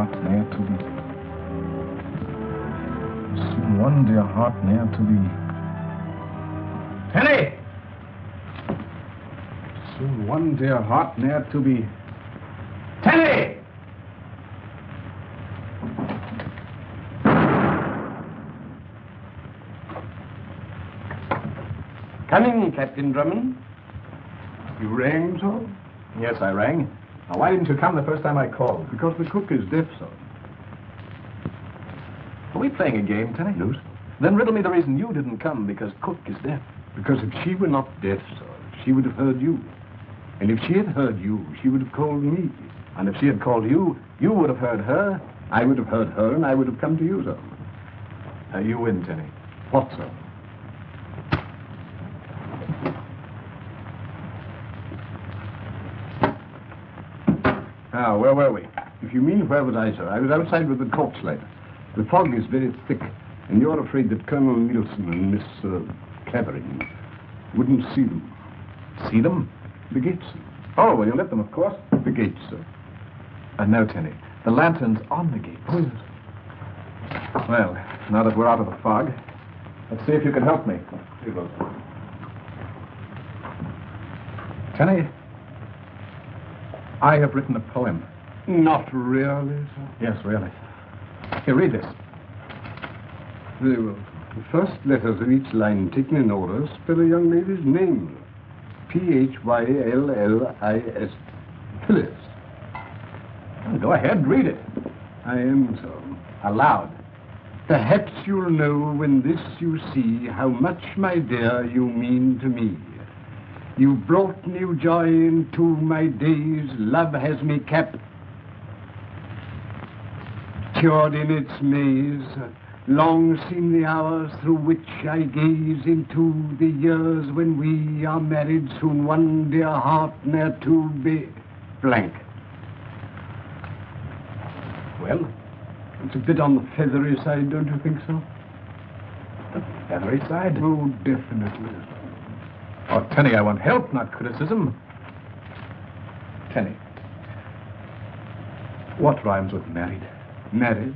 heart ne'er to be. Soon one dear heart ne'er to be. Penny! Soon one dear heart ne'er to be. Penny! Come in, Captain Drummond. You rang, sir? Yes, I rang. Now, why didn't you come the first time I called? Because the cook is deaf, sir. Are we playing a game, Tenny? No, sir. Then riddle me the reason you didn't come, because Cook is deaf. Because if she were not deaf, sir, she would have heard you. And if she had heard you, she would have called me. And if she had called you, you would have heard her. I would have heard her, and I would have come to you, sir. You win, Tenny. What, sir? Now, where were we? If you mean where was I, sir? I was outside with the torchlight. The fog is very thick, and you're afraid that Colonel Nielsen and Miss Clavering wouldn't see them. See them? The gates, sir. Oh, well, you lit them, of course. The gates, sir. No, Tenny. The lantern's on the gates. Oh, yes. Well, now that we're out of the fog, let's see if you can help me. Here goes. Tenny, I have written a poem. Not really, sir. Yes, really. Here, read this. Very well. The first letters of each line taken in order spell a young lady's name. Phyllis. Phyllis. Well, go ahead, read it. I am, sir. Aloud. Perhaps you'll know when this you see how much, my dear, you mean to me. You brought new joy into my days. Love has me captured in its maze. Long seem the hours through which I gaze into the years when we are married. Soon one dear heart ne'er to be blank. Well? It's a bit on the feathery side, don't you think so? The feathery side? Oh, definitely. Oh, Tenny, I want help, not criticism. Tenny, what rhymes with married? Married?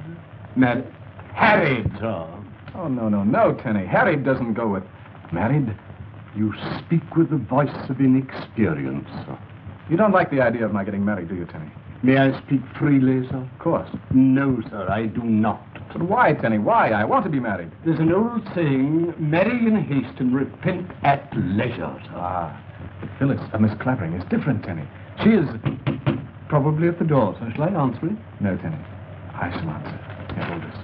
Married? Harried, sir. Oh, no, Tenny. Harried doesn't go with married. You speak with the voice of inexperience, sir. You don't like the idea of my getting married, do you, Tenny? May I speak freely, sir? Of course. No, sir, I do not. But why, Tenny? Why? I want to be married. There's an old saying, marry in haste and repent at leisure, sir. Ah, but Phyllis, Miss Clavering is different, Tenny. She is... Probably at the door, sir. Shall I answer it? No, Tenny. I shall answer. Here, hold this.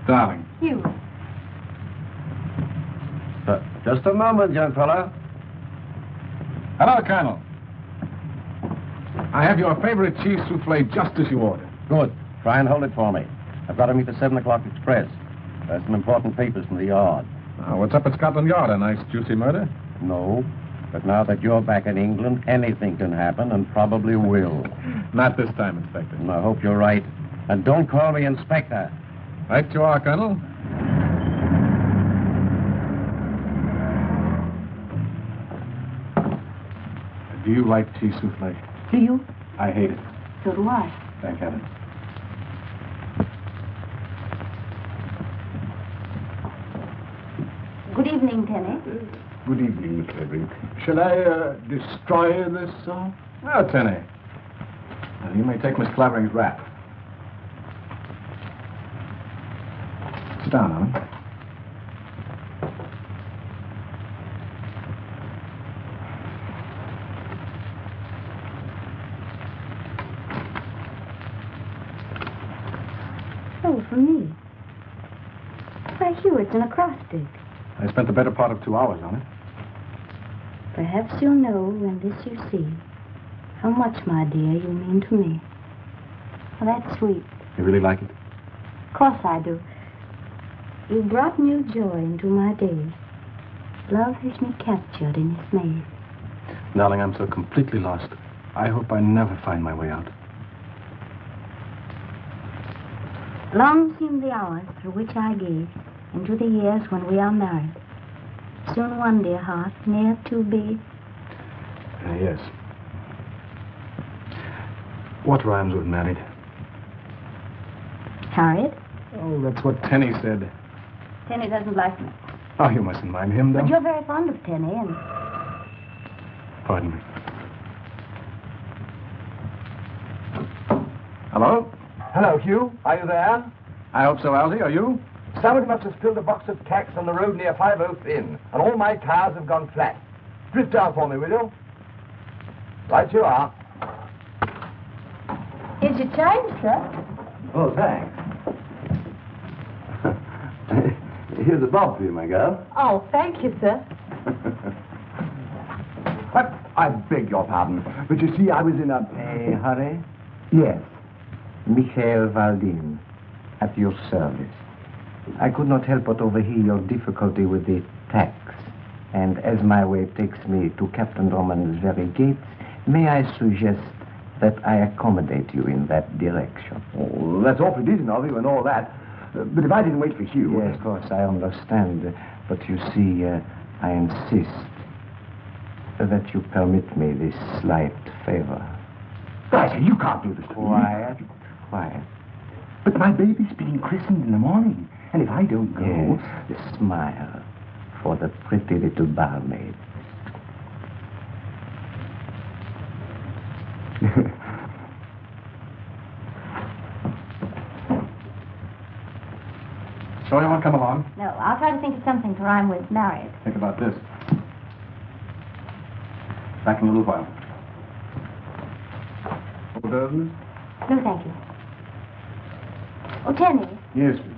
Darling. You. Just a moment, young fellow. Hello, Colonel. I have your favorite cheese souffle just as you ordered. Good. Try and hold it for me. I've got to meet the 7 o'clock express. There's some important papers from the yard. What's up at Scotland Yard? A nice, juicy murder? No. But now that you're back in England, anything can happen, and probably will. Not this time, Inspector. And I hope you're right. And don't call me Inspector. Right you are, Colonel. Do you like cheese souffle? Do you? I hate it. So do I. Thank heaven. Good evening, Tenny. Good evening, Miss Clavering. Shall I destroy this, sir? Now, Tenny. Now, you may take Miss Clavering's wrap. Sit down, Ellen. Oh, for me. Why, Hugh, it's an acrostic. I spent the better part of 2 hours on it. Perhaps you'll know when this you see how much, my dear, you mean to me. Well, that's sweet. You really like it? Of course I do. You brought new joy into my days. Love has me captured in its maze. Darling, I'm so completely lost. I hope I never find my way out. Long seem the hours through which I gaze into the years when we are married. Soon one dear heart near to be. Yes. What rhymes with married? Harriet? Oh, that's what Tenny said. Tenny doesn't like me. Oh, you mustn't mind him, though. But you're very fond of Tenny, and... Pardon me. Hello? Hello, Hugh. Are you there? I hope so, Algy. Are you? Somebody must have spilled a box of tacks on the road near 5 Oaks Inn, and all my tires have gone flat. Drift down for me, will you? Right you are. Here's your change, sir. Oh, thanks. Here's a bob for you, my girl. Oh, thank you, sir. I beg your pardon, but you see, I was in a hurry? Yes. Michael Valdin, at your service. I could not help but overhear your difficulty with the tax. And as my way takes me to Captain Drummond's very gates, may I suggest that I accommodate you in that direction? Oh, that's awfully decent of you and all that. But if I didn't wait for Hugh... Yes, of course, I understand. But you see, I insist that you permit me this slight favor. Guys, you can't do this to me. Quiet, quiet. But my baby's being christened in the morning. And if I don't go... Yes, smile for the pretty little barmaid. So you want to come along? No, I'll try to think of something to rhyme with married. Think about this. Back in a little while. Orders? No, thank you. Oh, Tenny, Yes, miss.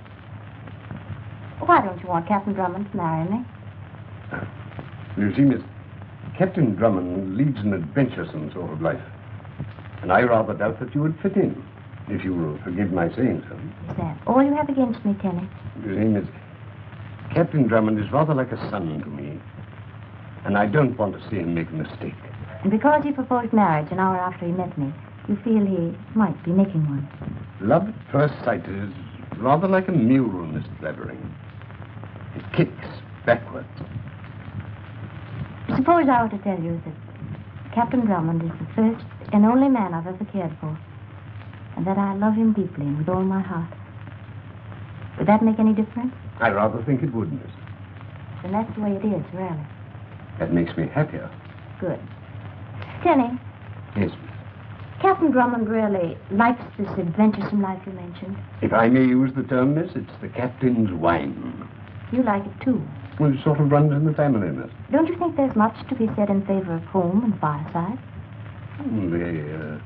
why don't you want Captain Drummond to marry me? You see, miss, Captain Drummond leads an adventuresome sort of life. And I rather doubt that you would fit in, if you will forgive my saying so. Is that all you have against me, Tenny? You see, miss, Captain Drummond is rather like a son to me. And I don't want to see him make a mistake. And because he proposed marriage an hour after he met me, you feel he might be making one. Love at first sight is rather like a mule, Miss Clavering. It kicks backwards. Suppose I were to tell you that Captain Drummond is the first and only man I've ever cared for, and that I love him deeply and with all my heart. Would that make any difference? I rather think it would, miss. Then that's the way it is, really. That makes me happier. Good. Tenny, Yes, miss. Captain Drummond really likes this adventuresome life you mentioned. If I may use the term, miss, it's the captain's wine. You like it, too. Well, it sort of runs in the family, miss. Don't you think there's much to be said in favor of home and fireside? The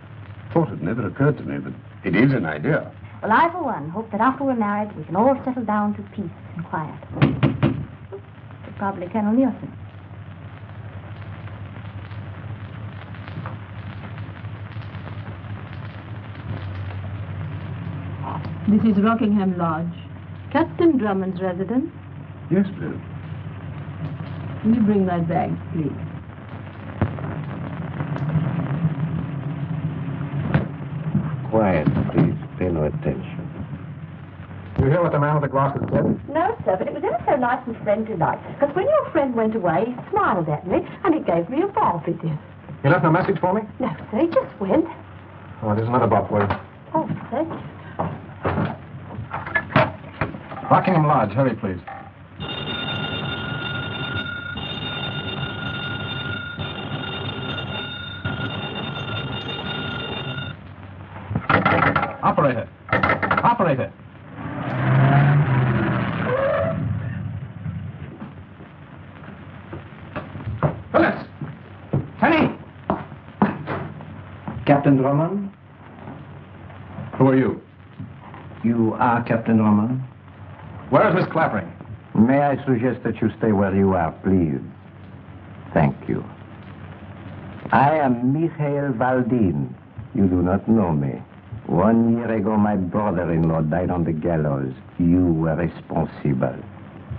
thought had never occurred to me, but it is an idea. Well, I, for one, hope that after we're married, we can all settle down to peace and quiet. Probably Colonel Nielsen. This is Rockingham Lodge. Captain Drummond's residence. Yes, miss. Will you bring my bags, please? Quiet, please. Pay no attention. You hear what the man with the glasses said? No, sir, but it was ever so nice and friendly-like. Because when your friend went away, he smiled at me, and he gave me a bob, he did. He left no message for me? No, sir, he just went. Oh, there's another bob for you. Oh, thank you. Rockingham Lodge. Hurry, please. Operator. Operator. Phyllis! Penny! Captain Drummond? Who are you? You are Captain Drummond? Where is Miss Clavering? May I suggest that you stay where you are, please? Thank you. I am Michael Valdin. You do not know me. 1 year ago, my brother-in-law died on the gallows. You were responsible.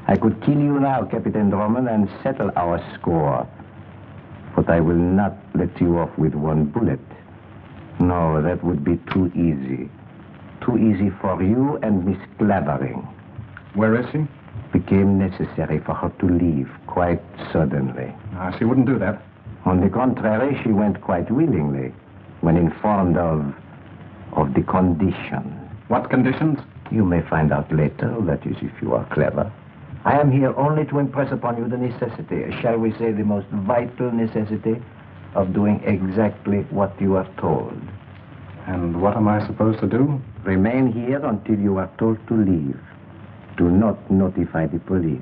I could kill you now, Captain Drummond, and settle our score. But I will not let you off with one bullet. No, that would be too easy. Too easy for you and Miss Clavering. Where is she? Became necessary for her to leave quite suddenly. Ah, she wouldn't do that. On the contrary, she went quite willingly when informed of of the conditions. What conditions? You may find out later, that is, if you are clever. I am here only to impress upon you the necessity, shall we say the most vital necessity, of doing exactly what you are told. And what am I supposed to do? Remain here until you are told to leave. Do not notify the police.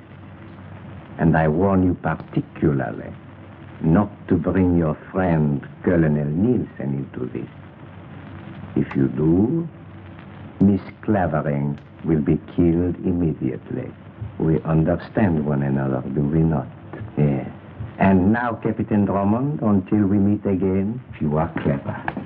And I warn you particularly not to bring your friend Colonel Nielsen into this. If you do, Miss Clavering will be killed immediately. We understand one another, do we not? Yes. And now, Captain Drummond, until we meet again, you are clever.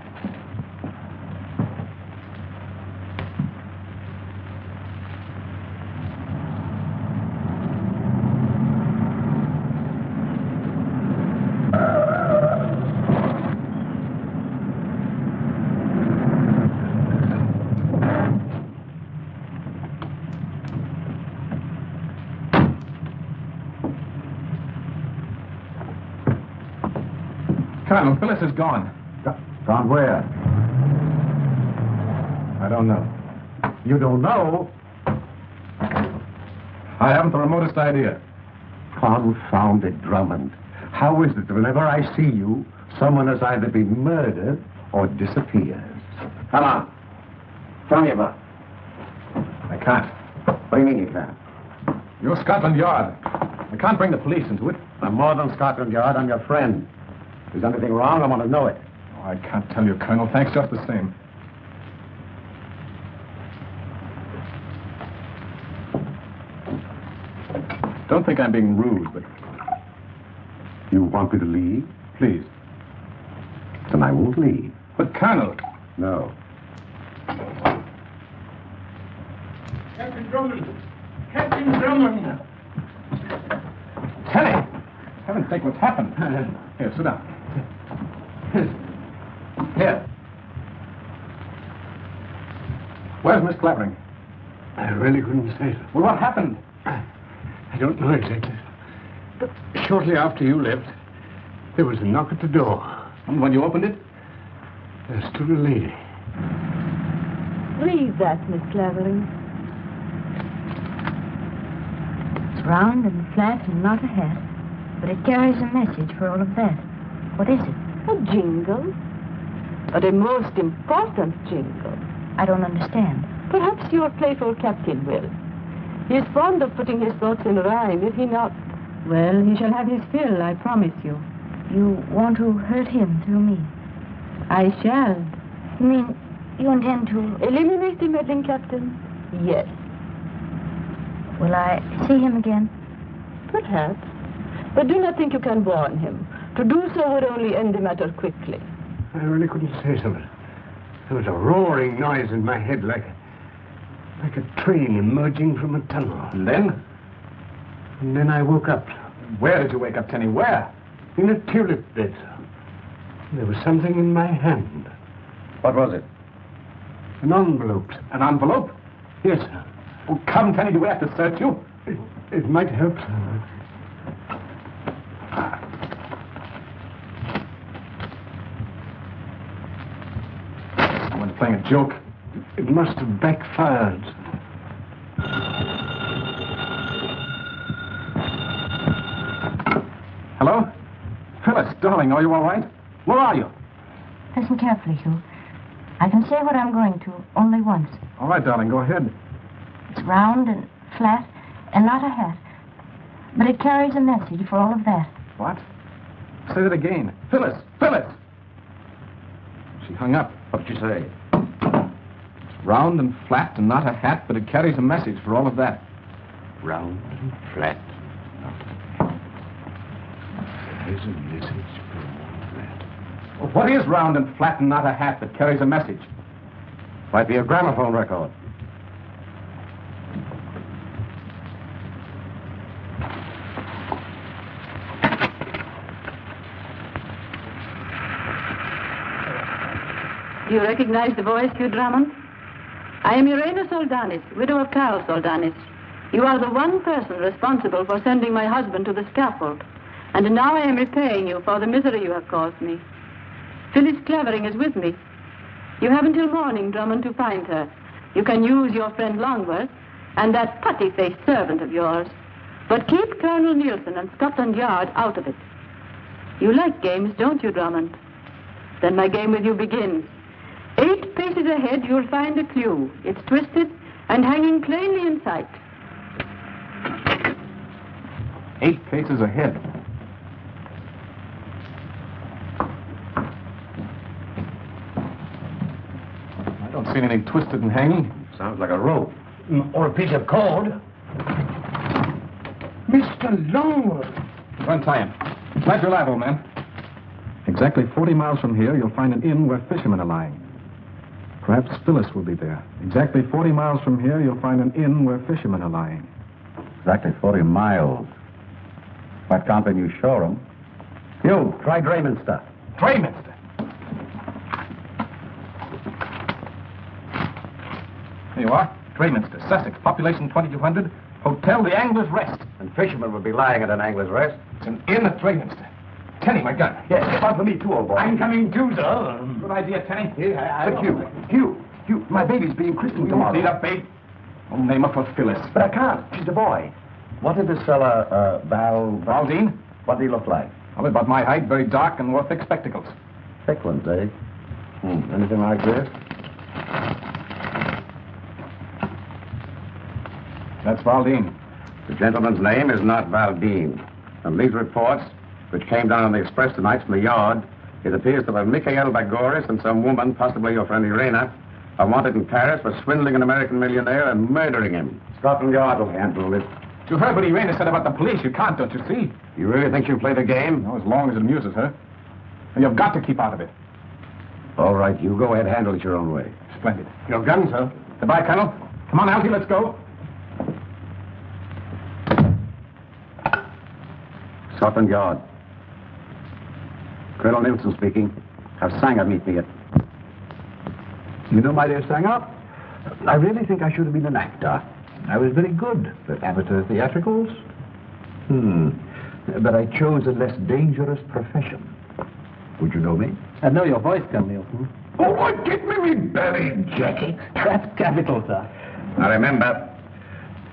Colonel, Phyllis is gone. Gone where? I don't know. You don't know? I haven't the remotest idea. Confounded Drummond. How is it that whenever I see you, someone has either been murdered or disappears? Come on. Tell me about it. I can't. What do you mean you can't? You're Scotland Yard. I can't bring the police into it. I'm more than Scotland Yard. I'm your friend. If there's anything wrong, I want to know it. Oh, I can't tell you, Colonel. Thanks just the same. Don't think I'm being rude, but... You want me to leave? Please. Then I won't leave. But, Colonel... No. Captain Drummond! Captain Drummond! Tenny! Heaven's sake, what's happened? Here, sit down. Here. Where's Miss Clavering? I really couldn't say. Well, what happened? I don't know exactly. But shortly after you left, there was a knock at the door. And when you opened it? There stood a lady. Read that, Miss Clavering. It's round and flat and not a hat, but it carries a message for all of that. What is it? A jingle. But a most important jingle. I don't understand. Perhaps your playful captain will. He is fond of putting his thoughts in rhyme, is he not? Well, he shall have his fill, I promise you. You want to hurt him through me? I shall. You mean you intend to... Eliminate the meddling captain? Yes. Will I see him again? Perhaps. But do not think you can warn him. To do so would only end the matter quickly. I really couldn't say something. There was a roaring noise in my head like a train emerging from a tunnel. And then? And then I woke up Where did you wake up, Tenny? Where? in a tulip bed. There was something in my hand. What was it? An envelope. An envelope? Yes, sir. Oh, come, Tenny, do we have to search you? It might help, sir. Someone's playing a joke. It must have backfired. Hello? Phyllis, darling, are you all right? Where are you? Listen carefully, Hugh. I can say what I'm going to only once. All right, darling, go ahead. It's round and flat and not a hat. But it carries a message for all of that. What? Say that again. Phyllis! Phyllis! She hung up. What did you say? It's round and flat and not a hat, but it carries a message for all of that. Round and flat. There's a message for all of that. Well, what is round and flat and not a hat that carries a message? Might be a gramophone record. Do you recognize the voice, Hugh Drummond? I am Irena Soldanis, widow of Carl Soldanis. You are the one person responsible for sending my husband to the scaffold. And now I am repaying you for the misery you have caused me. Phyllis Clavering is with me. You have until morning, Drummond, to find her. You can use your friend Longworth and that putty-faced servant of yours. But keep Colonel Nielsen and Scotland Yard out of it. You like games, don't you, Drummond? Then my game with you begins. 8 paces ahead, you'll find a clue. It's twisted and hanging plainly in sight. 8 paces ahead. I don't see anything twisted and hanging. Sounds like a rope. Or a piece of cord. Mr. Longworth. Untie him. Slap your live, old man. Exactly 40 miles from here, you'll find an inn where fishermen are lying. Perhaps Phyllis will be there. Exactly 40 miles from here, you'll find an inn where fishermen are lying. Exactly 40 miles. What can't be New Shoreham? You, try Drayminster. Drayminster? Here you are. Drayminster, Sussex, population 2,200, hotel The Angler's Rest. And fishermen would be lying at an angler's rest. It's an inn at Drayminster. Tenny, my gun. Yes, step out for me too, old boy. I'm coming too, sir. Good idea, Tenny. But Hugh, my baby's being christened tomorrow. Need a babe? I'll name her for Phyllis. But I can't. She's a boy. What did this fella, Valdine? What did he look like? Well, about my height, very dark and wore thick spectacles. Thick ones, eh? Anything like this? That's Valdine. The gentleman's name is not Valdine. From these reports, which came down on the express tonight from the yard, it appears that McNeile Bagoris and some woman, possibly your friend Irena, are wanted in Paris for swindling an American millionaire and murdering him. Scotland Yard will handle this. You heard what Irena said about the police. You can't, don't you see? You really think she'll play the game? No, as long as it amuses her. And you've got to keep out of it. All right, you go ahead, handle it your own way. Splendid. Your gun, sir. Goodbye, Colonel. Come on, Alfie, let's go. Scotland Yard. Colonel Nielsen speaking. Have Sanger meet me at... You know, my dear Sanger, I really think I should have been an actor. I was very good at amateur theatricals. But I chose a less dangerous profession. Would you know me? I know your voice, Colonel Nielsen. Oh, what get me with buried jacket? That's capital, sir. Now remember,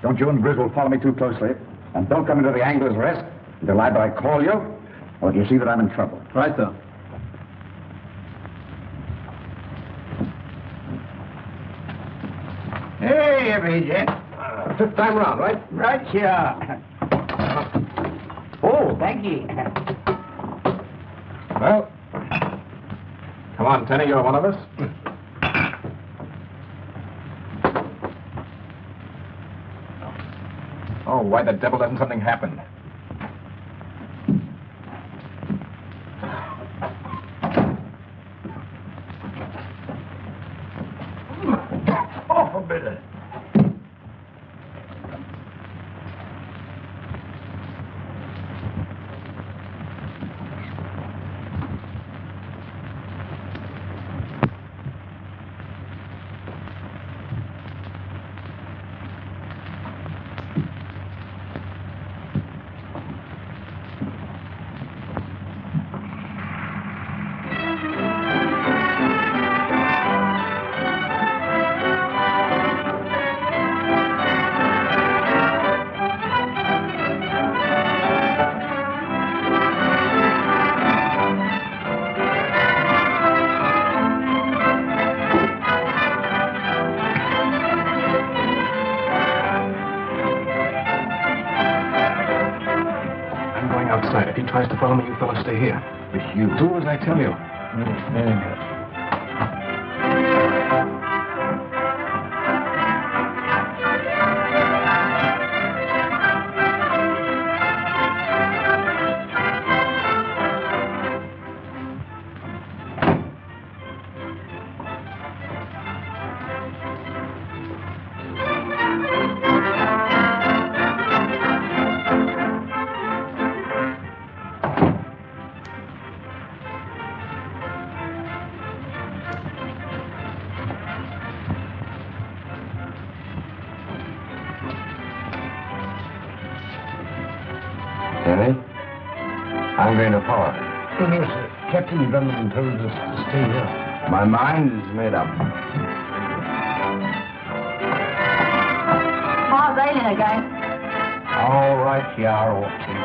don't you and Griswold follow me too closely. And don't come into the Angler's Rest until either I call you or if you see that I'm in trouble. Right, sir. Hey, every 5th time round, right? Right here. Oh, thank you. Well, come on, Tenny, you're one of us. Oh, why the devil doesn't something happen? Off a bit. If he tries to follow me, you fellows stay here. With you. Do as I tell you. Tenny, I'm going to park. Oh, no, sir. Captain Drummond told us to stay here. My mind is made up. Pa's ailing again. All right, you are, Watson.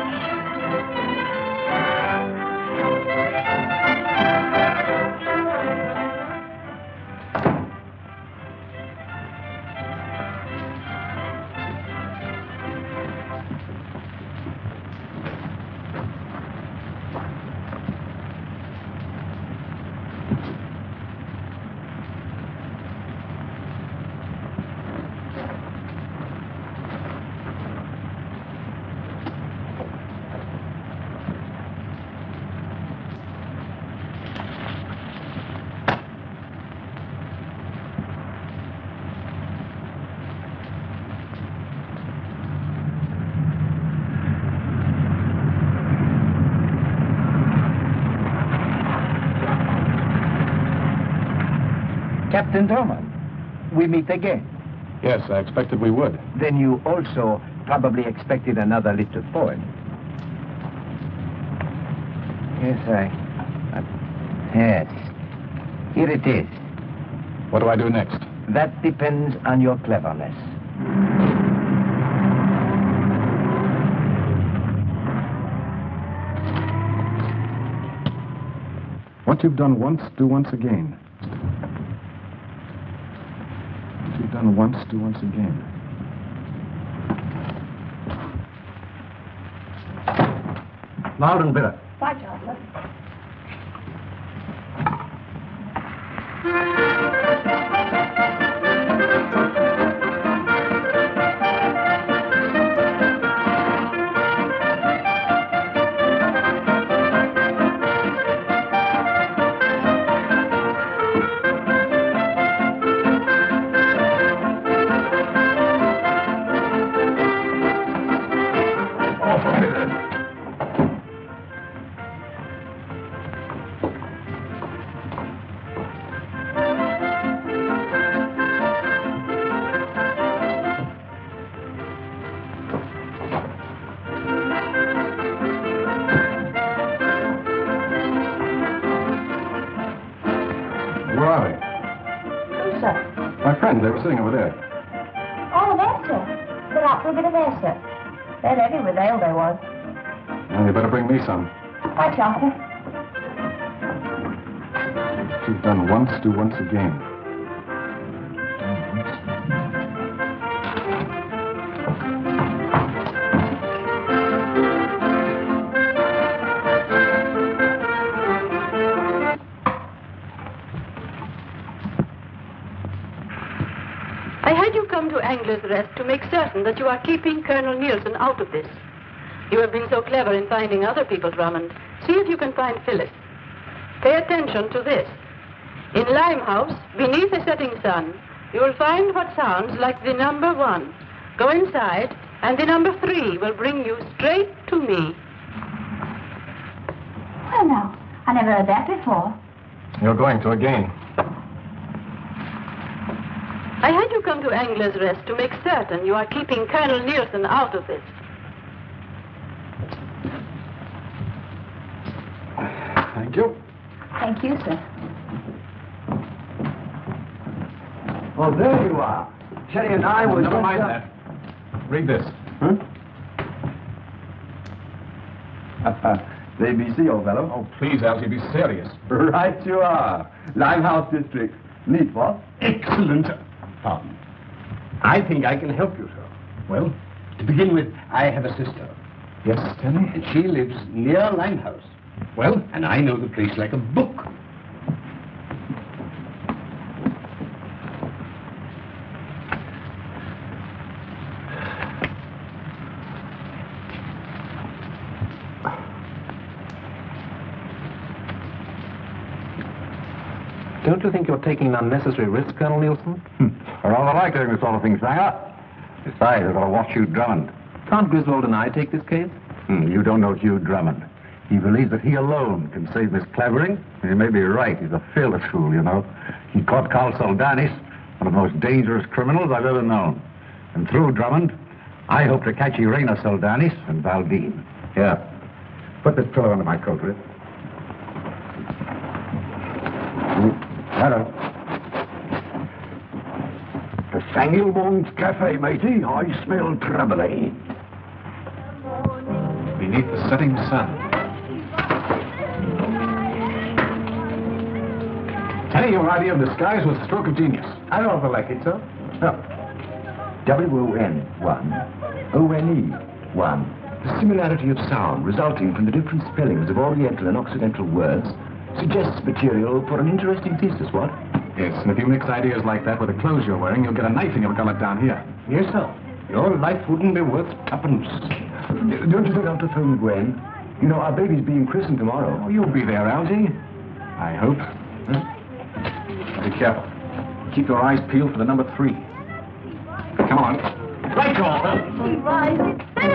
Captain Drummond, we meet again. Yes, I expected we would. Then you also probably expected another little poem. Yes, yes. Here it is. What do I do next? That depends on your cleverness. What you've done once, do once again. What you've done once, do once again. Loud and bitter. Bye, Chancellor. Where are they? Who, sir? My friends, they were sitting over there. Oh, there, sir. They're out for a bit of air, sir. They're heavy with ale, they was. Well, you better bring me some. Bye, Chancellor. What you've done once, do once again. I had you come to Angler's Rest to make certain that you are keeping Colonel Nielsen out of this. You have been so clever in finding other people, Drummond. See if you can find Phyllis. Pay attention to this. In Limehouse, beneath a setting sun, you will find what sounds like the number 1. Go inside, and the number 3 will bring you straight to me. Well, now, I never heard that before. You're going to again. I had you come to Angler's Rest to make certain you are keeping Colonel Nielsen out of this. Thank you. Thank you, sir. Oh, there you are. Sherry and I were... Never mind that. Read this. Huh? The ABC, old fellow. Oh, please, Algy, be serious. Right you are. Limehouse District. Neat, what? Excellent. Pardon. I think I can help you, sir. Well, to begin with, I have a sister. Yes, tell me. And she lives near Limehouse. Well, and I know the place like a book. Don't you think you're taking an unnecessary risk, Colonel Nielsen? I rather like doing this sort of thing, Sanger. Besides, I've got to watch Hugh Drummond. Can't Griswold and I take this case? You don't know Hugh Drummond. He believes that he alone can save Miss Clavering. And he may be right. He's a fearless fool, you know. He caught Carl Soldanis, one of the most dangerous criminals I've ever known. And through Drummond, I hope to catch Irena Soldanis and Valdine. Here, put this pillow under my coat, will you? Hello. The Sanglebones Cafe, matey. I smell trouble, eh? Beneath the setting sun. Teddy, your idea of disguise was a stroke of genius. I rather like it, sir. Oh. W-O-N-1, O-N-E 1. The similarity of sound resulting from the different spellings of Oriental and Occidental words suggests material for an interesting thesis, what? Yes, and if you mix ideas like that with the clothes you're wearing, you'll get a knife in your gullet down here. Yes, sir. Your life wouldn't be worth tuppence. Don't you think I'll have to phone Gwen? You know, our baby's being christened tomorrow. Oh, you'll be there, Algy. I hope. Be careful. Keep your eyes peeled for the number 3. Come on. Right, Joel. She rises to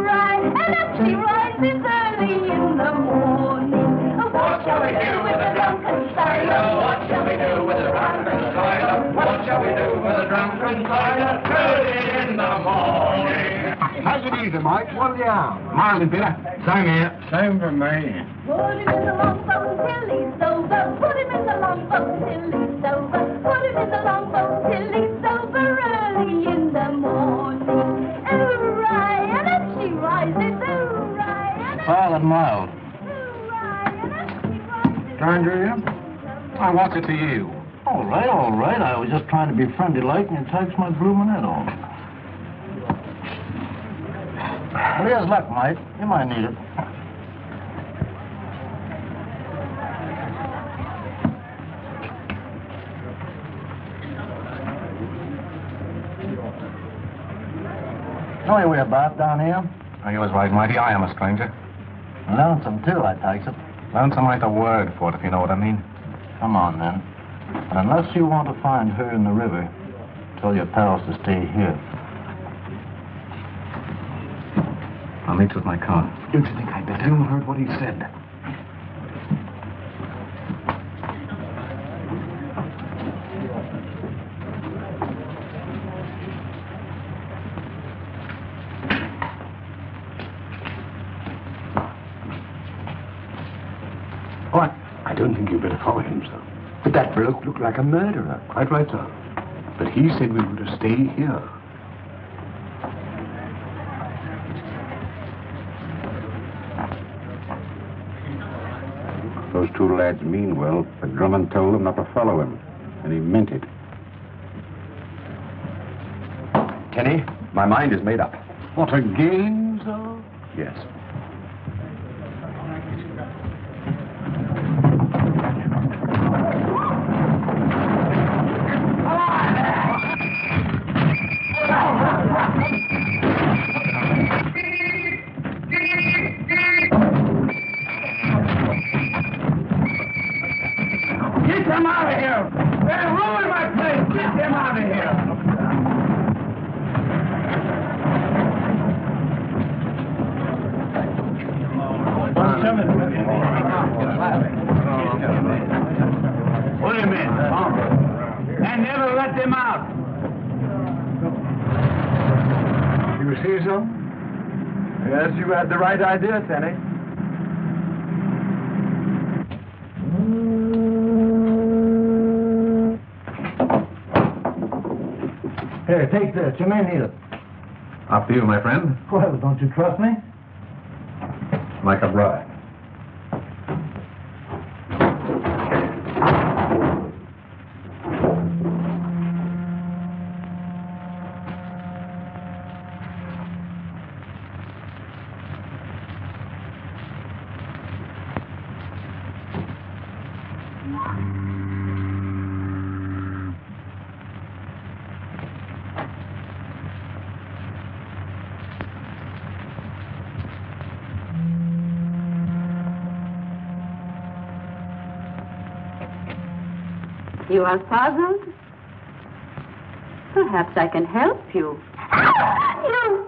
rise, and up she rises early in the morning. What shall we do with a drunken sailor? What shall we do with a drunken sailor? What shall we do with a drunken sailor? Early in the morning. How's it easy, Mike? What are you on? Marlin, Peter. Same here. Same for me. Put him in the longboat till he's sober. Put him in the longboat till he's sober. Put him in the longboat till he's sober early in the morning. Hooray, and up she rises. Hooray, and up Tall and mild. Kind to you? I want it to you. All right. I was just trying to be friendly-like, and it takes my blooming head off. Well, here's luck, Mike. You might need it. Know your way about down here? Oh, you was right, Mighty. I am a stranger. Lonesome, too, I takes it. Lonesome ain't the word for it, if you know what I mean. Come on, then. But unless you want to find her in the river, tell your pals to stay here. I'll meet you with my car. Don't you think I'd better? You heard what he said. What? I don't think you'd better follow him, sir. But that bloke looked like a murderer. Quite right, sir. But he said we were to stay here. Those 2 lads mean well, but Drummond told them not to follow him, and he meant it. Kenny, my mind is made up. What, again, sir? Yes. Get them out of here! They're ruining my place! Get them out of here! What do you mean? And never let them out. You see so? Yes, you had the right idea, Kenny. Here, take this. You may need it. Up to you, my friend. Well, don't you trust me? Like a bride. You are puzzled? Perhaps I can help you. No.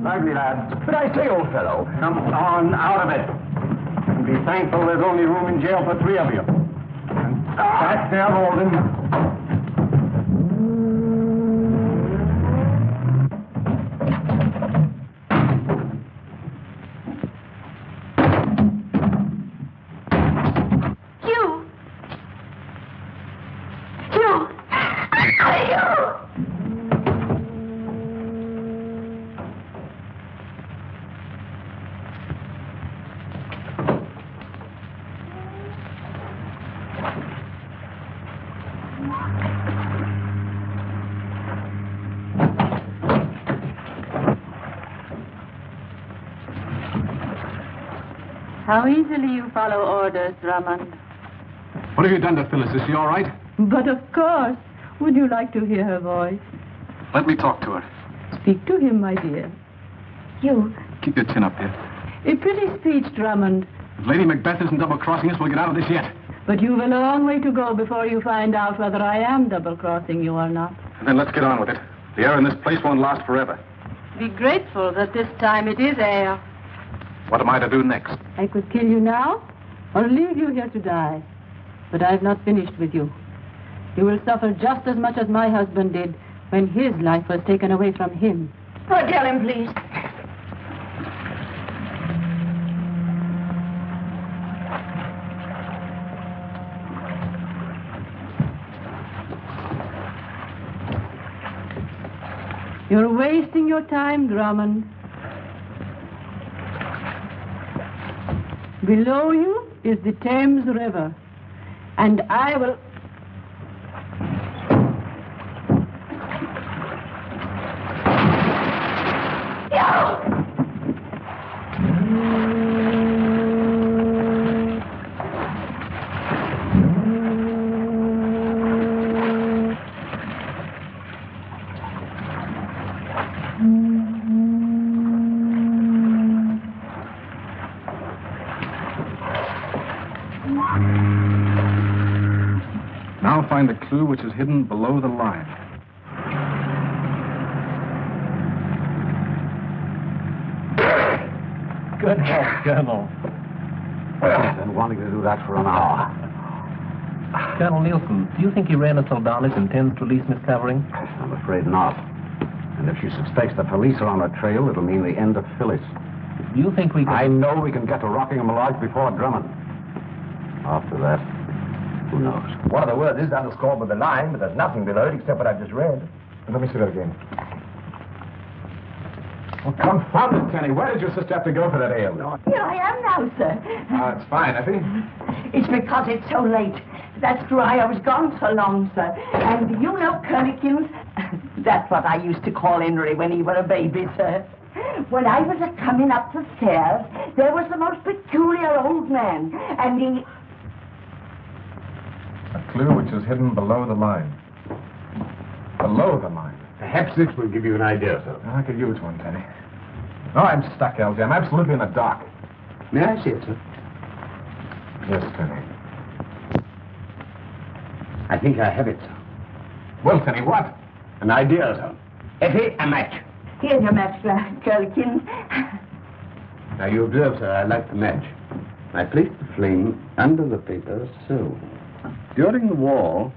Lively, lad. But I say, old fellow, come on out of it. And be thankful there's only room in jail for 3 of you. And back there, Walden. How easily you follow orders, Drummond. What have you done to Phyllis? Is she all right? But of course. Would you like to hear her voice? Let me talk to her. Speak to him, my dear. You. Keep your chin up, dear. A pretty speech, Drummond. If Lady Macbeth isn't double-crossing us, we'll get out of this yet. But you've a long way to go before you find out whether I am double-crossing you or not. And then let's get on with it. The air in this place won't last forever. Be grateful that this time it is air. What am I to do next? I could kill you now or leave you here to die. But I've not finished with you. You will suffer just as much as my husband did when his life was taken away from him. Oh, tell him, please. You're wasting your time, Drummond. Below you is the Thames River, and I will... Now find the clue which is hidden below the line. Good help, Colonel. I've been wanting to do that for an hour. Colonel Nielsen, do you think he ran until Darlis intends to release Miss Clavering? I'm afraid not. And if she suspects the police are on her trail, it'll mean the end of Phyllis. Do you think we can... I know we can get to Rockingham Lodge before Drummond. After that, who knows? One of the words is underscored with a line, but there's nothing below it except what I've just read. Let me see that again. Well, confound it, Tenny. Where did your sister have to go for that ale? Here I am now, sir. It's fine, Effie. It's because it's so late. That's why I was gone so long, sir. And you know Curlikins? That's what I used to call Henry when he was a baby, sir. When I was a-coming up the stairs, there was the most peculiar old man, and he... A clue which is hidden below the line. Below the line. Perhaps this will give you an idea, sir. I could use one, Tenny. Oh, I'm stuck, Elsie. I'm absolutely in the dark. May I see it, sir? Yes, Tenny. I think I have it, sir. Well, Tenny, what? An idea, sir. Effie, a match. Here's your match, Curlikins. Now, you observe, sir, I light the match. I place the flame under the paper, so. During the war,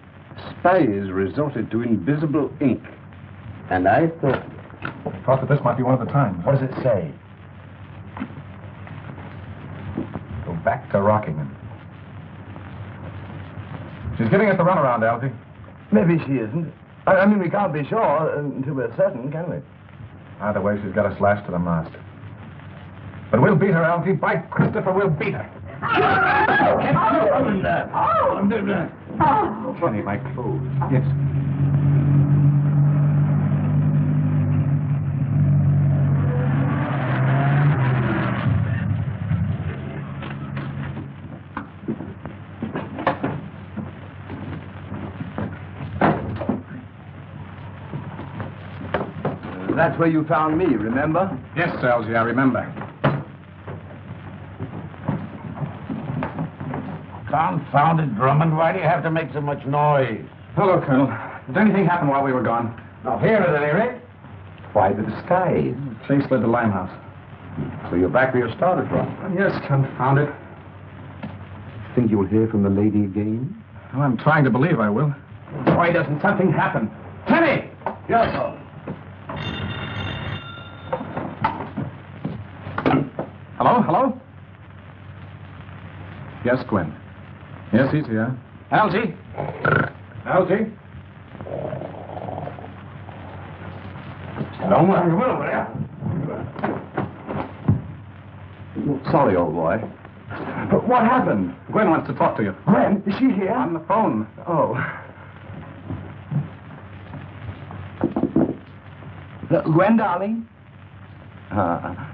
spies resorted to invisible ink. And I thought that this might be one of the times. What does it say? Go back to Rockingham. She's giving us the runaround, Elsie. Maybe she isn't. I mean, we can't be sure until we're certain, can we? Either way, she's got us lashed to the mast. But we'll beat her, Elsie. By Christopher, we'll beat her. Tenny, my clothes. Yes. That's where you found me, remember? Yes, Elsie, I remember. Confound it, Drummond. Why do you have to make so much noise? Hello, Colonel. Did anything happen while we were gone? Not here, at any rate. Why the disguise? Chase led to Limehouse. So you're back where you started from? Yes, confound it. Think you'll hear from the lady again? Well, I'm trying to believe I will. Why doesn't something happen? Tenny! Yes, sir. Hello? Yes, Gwen. Yes, he's here. Algie? Algie? Don't worry, you will you? Sorry, old boy. But what happened? Gwen wants to talk to you. Gwen? Is she here? On the phone. Oh. Gwen, darling?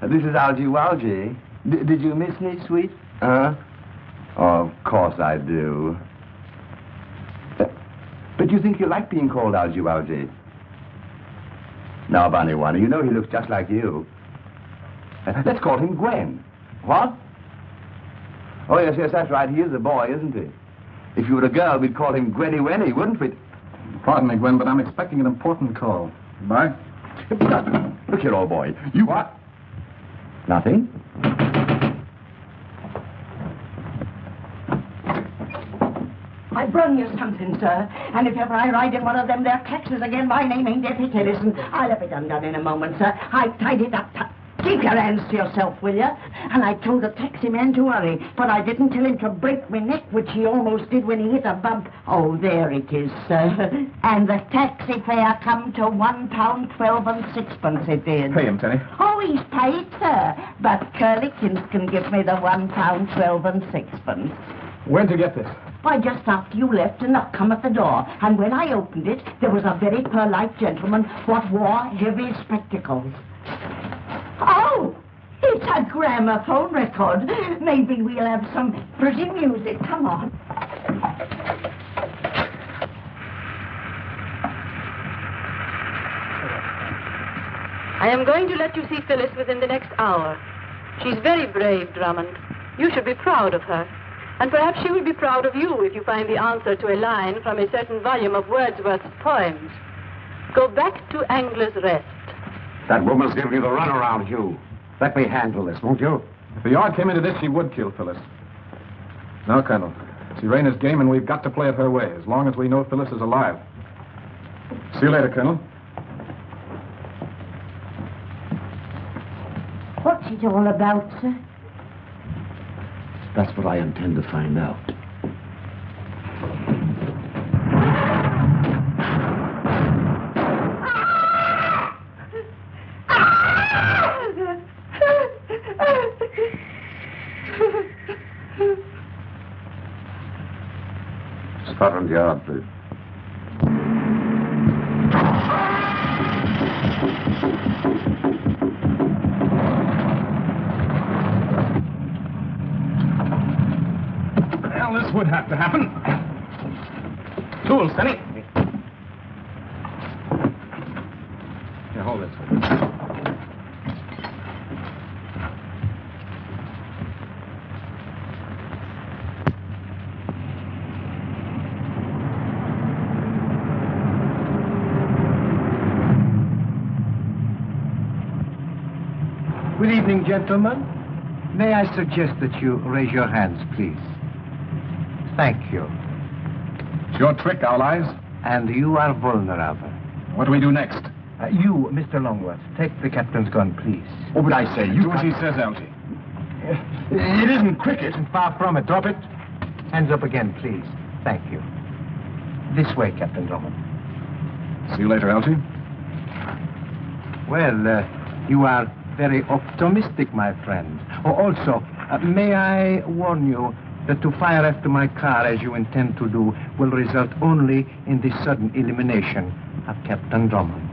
This is Algie Walgie. Did you miss me, sweet? Huh? Oh, of course I do. But you think you like being called Algy? Now, Bunny One, you know he looks just like you. Let's call him Gwen. What? Oh, yes, that's right. He is a boy, isn't he? If you were a girl, we'd call him Gwenny Wenny, wouldn't we? Pardon me, Gwen, but I'm expecting an important call. Goodbye. Look here, old boy. You... What? Nothing? I brung you something, sir. And if ever I ride in one of them there taxis again, my name ain't Effie Tillison. I'll have it undone in a moment, sir. I tied it up. Keep your hands to yourself, will you? And I told the taxi man to hurry, but I didn't tell him to break my neck, which he almost did when he hit a bump. Oh, there it is, sir. And the taxi fare come to £1.12 6 it did. Pay him, Tenny. Oh, he's paid, sir. But Curlikins can give me the £1.12 6. Where'd you get this? Why, just after you left, a knock come at the door. And when I opened it, there was a very polite gentleman what wore heavy spectacles. Oh, it's a gramophone record. Maybe we'll have some pretty music. Come on. I am going to let you see Phyllis within the next hour. She's very brave, Drummond. You should be proud of her. And perhaps she will be proud of you if you find the answer to a line from a certain volume of Wordsworth's poems. Go back to Angler's Rest. That woman's giving you the runaround, Hugh. Let me handle this, won't you? If the yard came into this, she would kill Phyllis. No, Colonel. It's Irina's game, and we've got to play it her way, as long as we know Phyllis is alive. See you later, Colonel. What's it all about, sir? That's what I intend to find out. Scotland Yard, please. Well, this would have to happen. Tools, Tenny. Here, hold this. Good evening, gentlemen. May I suggest that you raise your hands, please? Thank you. It's your trick, Owl Eyes. And you are vulnerable. What do we do next? You, Mr. Longworth, take the captain's gun, please. Oh, but I say, you... Do as he says, Algy. It isn't cricket. Far from it. Drop it. Hands up again, please. Thank you. This way, Captain Drummond. See you later, Algy. Well, you are very optimistic, my friend. Oh, also, may I warn you that to fire after my car, as you intend to do, will result only in the sudden elimination of Captain Drummond.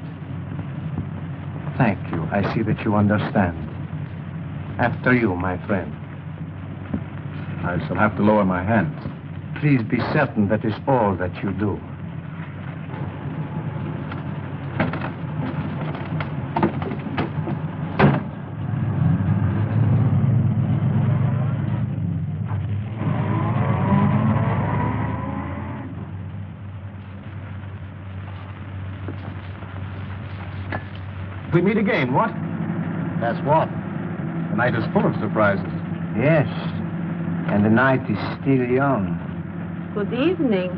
Thank you. I see that you understand. After you, my friend. I shall have to lower my hands. Please be certain that is all that you do. We meet again, what? That's what? The night is full of surprises. Yes. And the night is still young. Good evening.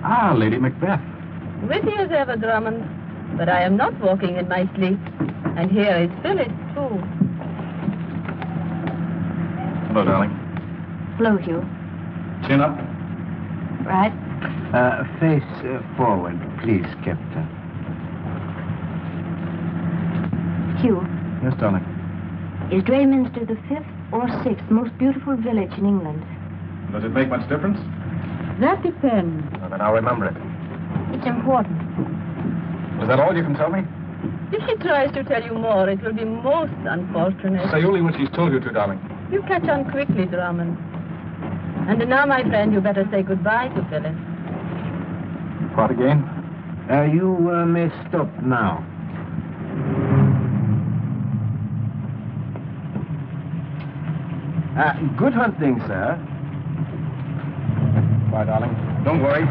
Ah, Lady Macbeth. Witty as ever, Drummond. But I am not walking in my sleep. And here is Phyllis, too. Hello, darling. Hello, Hugh. Chin up. Right. Face forward, please, Captain. Hugh, Yes, darling. is Drayminster the 5th or 6th most beautiful village in England? Does it make much difference? That depends. Well, then I'll remember it. It's important. Was that all you can tell me? If she tries to tell you more, it will be most unfortunate. Say only when she's told you to, darling. You catch on quickly, Drummond. And now, my friend, you better say goodbye to Phyllis. What again? You may stop now. Good hunting, sir. Bye, darling. Don't worry.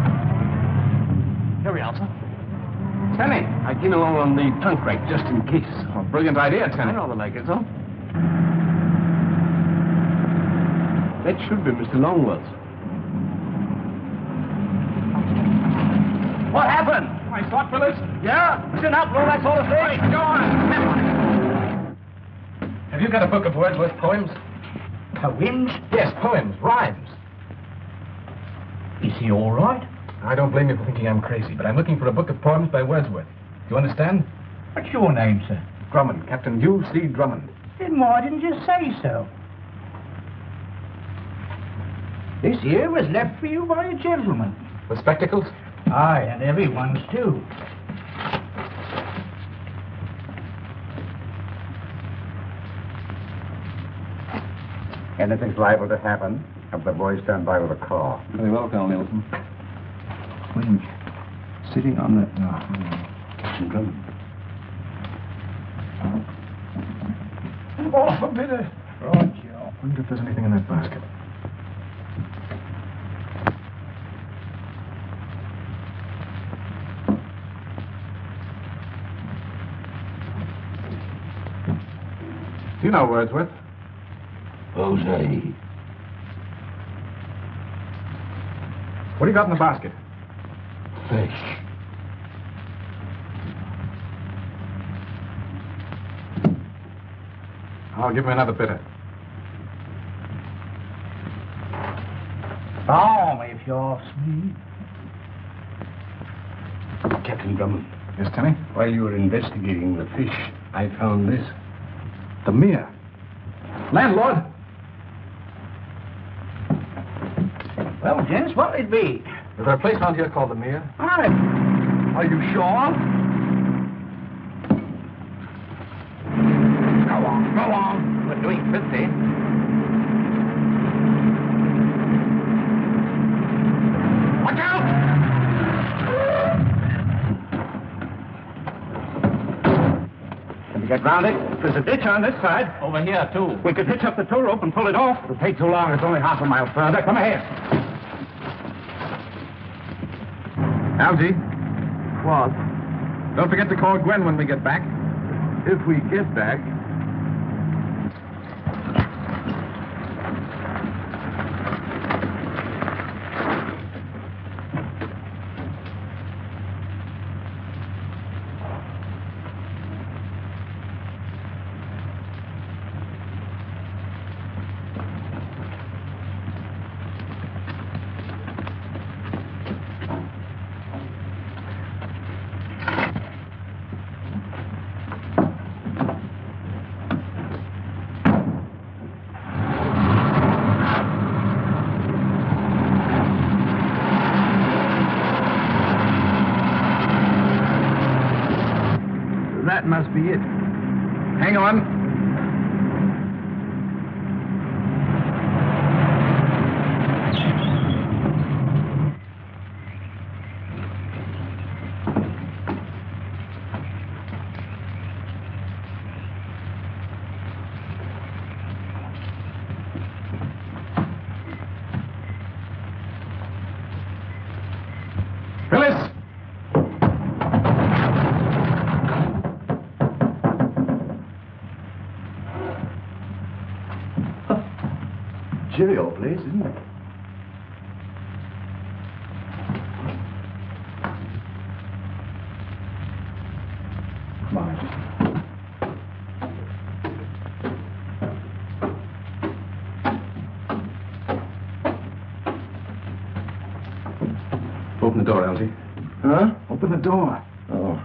Here we are, sir. Tenny, I came along on the trunk rack just in case. Oh, brilliant idea, Tenny. I rather like it, sir. That should be Mr. Longworth. What happened? I thought, Phyllis. Yeah, it's an outlaw, that's all it is. Go on. Have you got a book of Wordsworth poems? Poems? Yes, poems, rhymes. Is he all right? I don't blame you for thinking I'm crazy, but I'm looking for a book of poems by Wordsworth. Do you understand? What's your name, sir? Drummond, Captain U.C. Drummond. Then why didn't you say so? This here was left for you by a gentleman. With spectacles? Aye, and everyone's too. Anything's liable to happen. Have the boys stand by with a car. Very well, Colonel Nielsen. When sitting on that... Captain Drummond. Oh, a bit of... Right, Joe. I wonder if there's anything in that basket. Do you know Wordsworth? Jose. What do you got in the basket? Fish. Oh, give me another bitter. Balm, if you ask me. Captain Drummond, Yes, Tenny? while you were investigating the fish, I found this. The Mere. Landlord! Well, gents, what'll it be? Is there a place around here called the Mere? Aye. Are you sure? Go on, go on. We're doing 50. Watch out! Can we get round it? There's a ditch on this side. Over here, too. We could hitch up the tow rope and pull it off. It'll take too long. It's only half a mile further. Come ahead. Algie, What? don't forget to call Gwen when we get back. If we get back... That must be it. Hang on. Phyllis! Cheery old place, isn't it? Come on. Open the door, Algie. Huh? Open the door. Oh.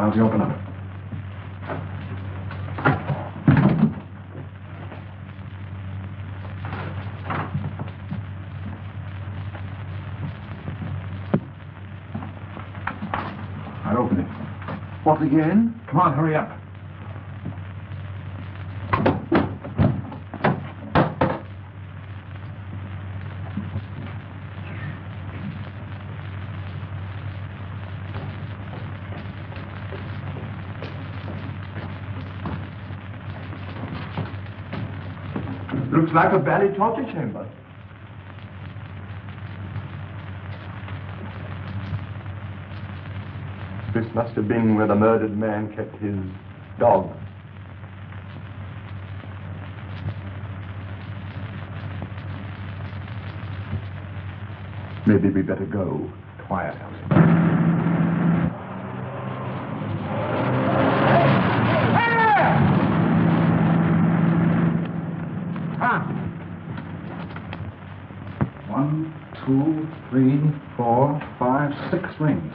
Algy, open up. I'll open it. What again? Come on, hurry up. Looks like a valley torture chamber. This must have been where the murdered man kept his dog. Maybe we better go. Quiet, Algy. One, two, three, four, five, 6 rings.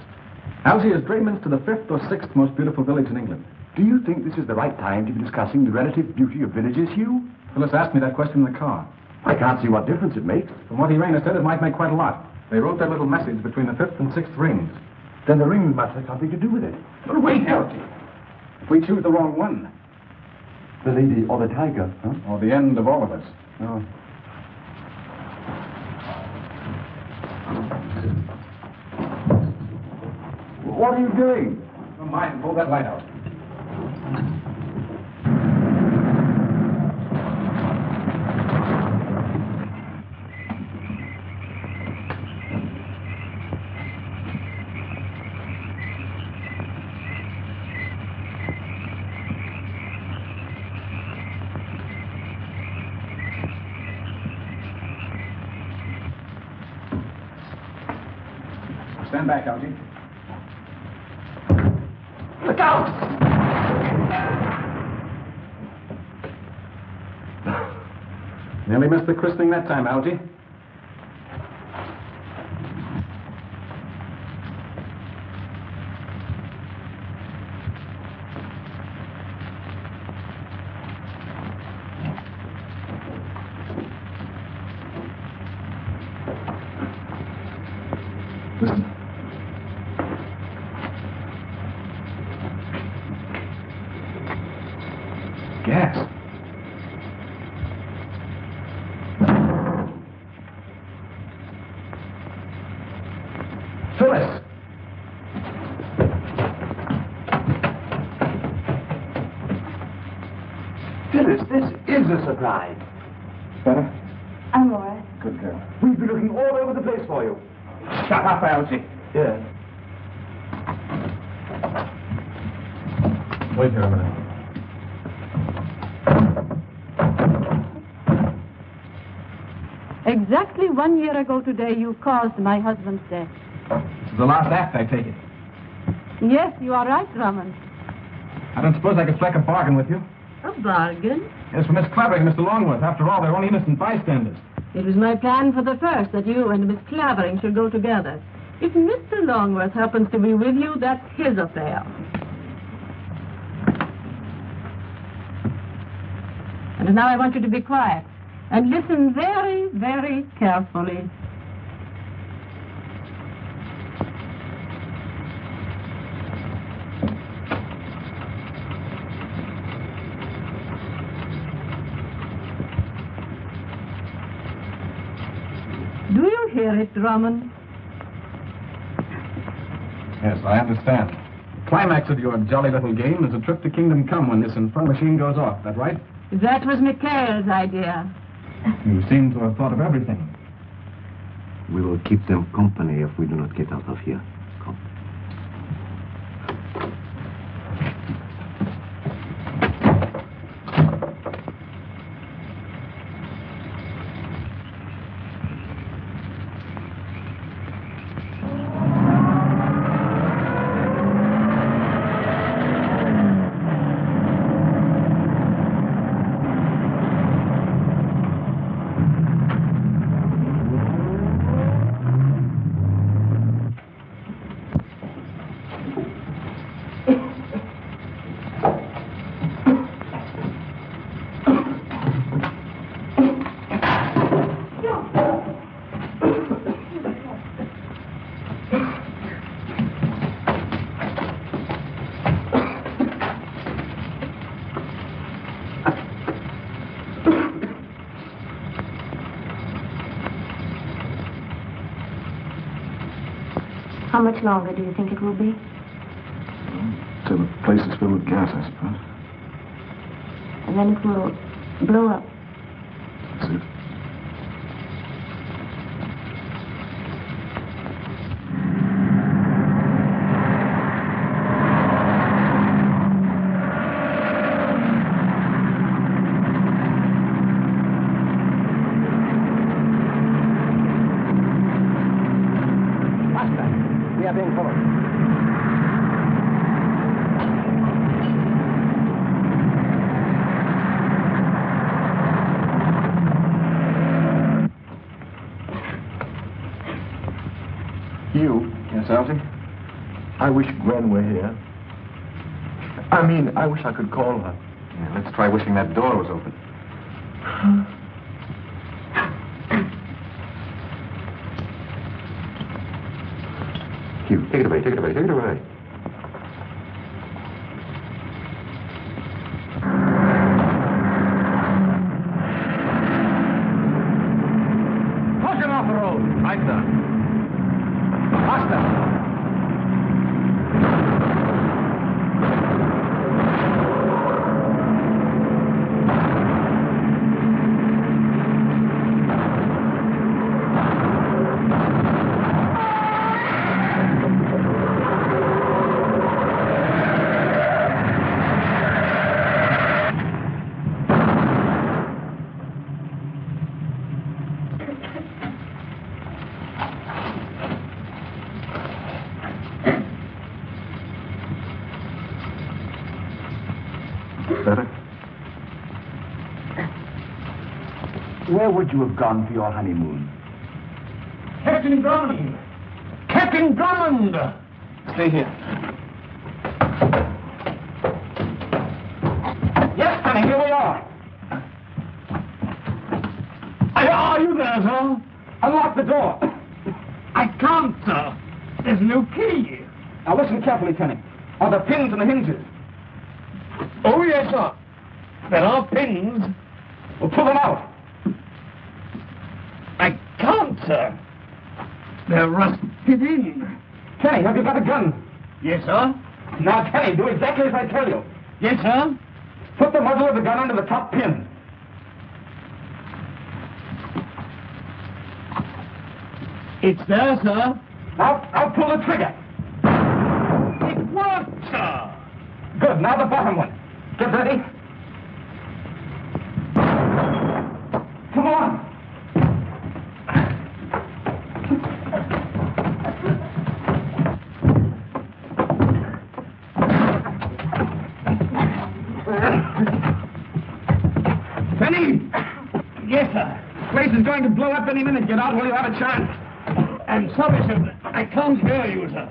Algy, is Drayminster the 5th or 6th most beautiful village in England? Do you think this is the right time to be discussing the relative beauty of villages, Hugh? Phyllis asked me that question in the car. I can't see what difference it makes. From what Irena said, it might make quite a lot. They wrote that little message between the 5th and 6th rings. Then the rings must have something to do with it. But wait, Algy. If we choose the wrong one. The lady or the tiger, huh? Or the end of all of us. Oh. What are you doing? Don't mind. Pull that light out. Stand back, Algy. Look out! Nearly missed the christening that time, Algy. Listen. Gas. Phyllis! Phyllis, this is a surprise. Better? I'm Laura. Good girl. We've been looking all over the place for you. Shut up, Algy. Yes. Wait here a minute. Exactly 1 year ago today, you caused my husband's death. This is the last act, I take it. Yes, you are right, Drummond. I don't suppose I could strike a bargain with you. A bargain? Yes, for Miss Clavering and Mr. Longworth. After all, they're only innocent bystanders. It was my plan for the first that you and Miss Clavering should go together. If Mr. Longworth happens to be with you, that's his affair. And now I want you to be quiet and listen very, very carefully. Do you hear it, Drummond? Yes, I understand. The climax of your jolly little game is a trip to Kingdom Come when this infernal machine goes off. That right? That was McNeile's idea. You seem to have thought of everything. We will keep them company if we do not get out of here. Come. much longer do you think it will be? Till the place is filled with gas, I suppose. And then it will blow up. That's it. We are being followed. You? Yes, Alfie? I wish Gwen were here. I wish I could call her. Yeah, let's try wishing that door was open. Hugh, take it away, take it away, take it away. Push him off the road. Right, sir. Faster. Better? Where would you have gone for your honeymoon? Captain Drummond! Captain Drummond! Stay here. Yes, honey, here we are. Are you there, sir? Unlock the door. I can't, sir. There's no key. Now listen carefully, Kenny. Are the pins in the hinges? Oh, yes, sir. There are pins. Well, pull them out. I can't, sir. They're rusted in. Kenny, have you got a gun? Yes, sir. Now, Kenny, do exactly as I tell you. Yes, sir. Put the muzzle of the gun under the top pin. It's there, sir. Now pull the trigger. It worked, sir. Good. Now the bottom one. Get ready. Come on. Penny! Yes, sir. The place is going to blow up any minute. Get out while you have a chance. I'm sorry, sir. I can't hear you, sir.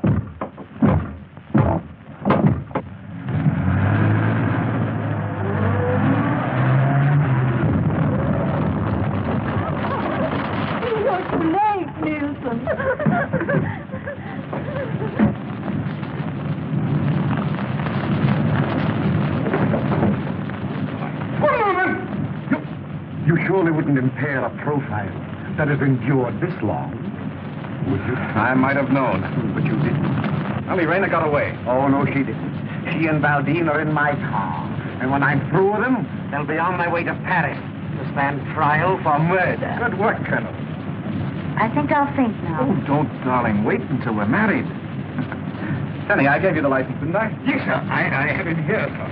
You're too late, Nielsen. One moment! You surely wouldn't impair a profile that has endured this long, would you? I might have known, but you didn't. Well, Irena got away. Oh, no, she didn't. She and Valdine are in my car. And when I'm through with them, they'll be on their way to Paris to stand trial for murder. Good work, Colonel. I think I'll think now. Oh, don't, darling. Wait until we're married. Penny, I gave you the license, didn't I? Yes, sir. I have it here, sir.